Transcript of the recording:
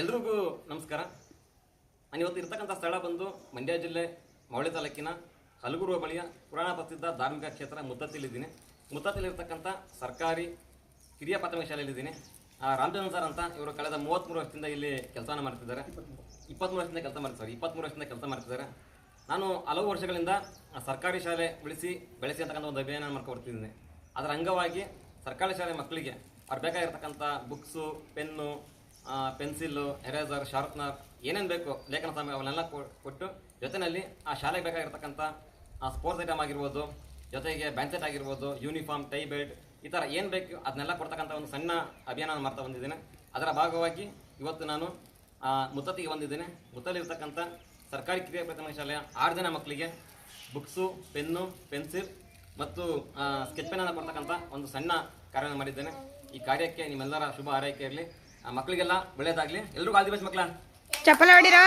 ಎಲ್ರಿಗೂ ನಮಸ್ಕಾರ. ನಾನು ಇವತ್ತು ಇರ್ತಕ್ಕಂಥ ಸ್ಥಳ ಬಂದು ಮಂಡ್ಯ ಜಿಲ್ಲೆ ಮವಳಿ ತಾಲೂಕಿನ ಹಲಗೂರು ಬಳಿಯ ಪುರಾಣ ಪ್ರಸಿದ್ಧ ಧಾರ್ಮಿಕ ಕ್ಷೇತ್ರ ಮುತ್ತತ್ತಿಲಿದ್ದೀನಿ. ಮುತ್ತತ್ತಿಲಿರ್ತಕ್ಕಂಥ ಸರ್ಕಾರಿ ಕಿರಿಯ ಪ್ರಾಥಮಿಕ ಶಾಲೆಯಲ್ಲಿದ್ದೀನಿ. ರಾಮಚಂದ್ರ ಸರ್ ಅಂತ ಇವರು ಕಳೆದ 33 ವರ್ಷದಿಂದ ಇಲ್ಲಿ ಕೆಲಸ ಮಾಡ್ತಿದ್ದಾರೆ. 23 ವರ್ಷದಿಂದ ಕೆಲಸ ಮಾಡ್ತಿದ್ದಾರೆ. ನಾನು ಹಲವು ವರ್ಷಗಳಿಂದ ಸರ್ಕಾರಿ ಶಾಲೆ ಬೆಳೆಸಿ ಅಂತಕ್ಕಂಥ ಒಂದು ಅಭಿಯಾನ ಮಾಡ್ಕೊಡ್ತಿದ್ದೀನಿ. ಅದರ ಅಂಗವಾಗಿ ಸರ್ಕಾರಿ ಶಾಲೆ ಮಕ್ಕಳಿಗೆ ಅವ್ರು ಬೇಕಾಗಿರ್ತಕ್ಕಂಥ books, pen, pencil, eraser, sharpener ಏನೇನು ಬೇಕು ಲೇಖನ ಸಾಮಗ್ರಿ ಅವನ್ನೆಲ್ಲ ಕೊಟ್ಟು ಜೊತೆಯಲ್ಲಿ ಆ ಶಾಲೆಗೆ ಬೇಕಾಗಿರ್ತಕ್ಕಂಥ ಸ್ಪೋರ್ಟ್ಸ್ ಐಟಮ್ ಆಗಿರ್ಬೋದು, ಜೊತೆಗೆ ಬ್ಯಾಂಚೆಟ್ ಆಗಿರ್ಬೋದು, ಯೂನಿಫಾರ್ಮ್, ಟೈ ಬೆಲ್ಟ್, ಈ ಥರ ಏನು ಬೇಕು ಅದನ್ನೆಲ್ಲ ಕೊಡ್ತಕ್ಕಂಥ ಒಂದು ಸಣ್ಣ ಅಭಿಯಾನ ಮಾಡ್ತಾ ಬಂದಿದ್ದೇನೆ. ಅದರ ಭಾಗವಾಗಿ ಇವತ್ತು ನಾನು ಮುತ್ತತ್ತಿಗೆ ಬಂದಿದ್ದೇನೆ. ಮುತ್ತಲ್ಲಿರ್ತಕ್ಕಂಥ ಸರ್ಕಾರಿ ಕಿರಿಯ ಪ್ರಾಥಮಿಕ ಶಾಲೆಯ 6 ಜನ ಮಕ್ಕಳಿಗೆ ಬುಕ್ಸು, ಪೆನ್ನು, ಪೆನ್ಸಿಲ್ ಮತ್ತು ಸ್ಕೆಚ್ ಪೆನ್ನನ್ನು ಕೊಡ್ತಕ್ಕಂಥ ಒಂದು ಸಣ್ಣ ಕಾರ್ಯವನ್ನು ಮಾಡಿದ್ದೇನೆ. ಈ ಕಾರ್ಯಕ್ಕೆ ನಿಮ್ಮೆಲ್ಲರ ಶುಭ ಹಾರೈಕೆ ಇರಲಿ. ಮಕ್ಕಳಿಗೆಲ್ಲ ಒಳ್ಳೆಯದಾಗಲಿ. ಎಲ್ರಿಗೂ ಆಲ್ ದಿ ಬೆಸ್ಟ್ ಮಕ್ಕಳ. ಚಪ್ಪಳೆ ಹೊಡಿರೋ.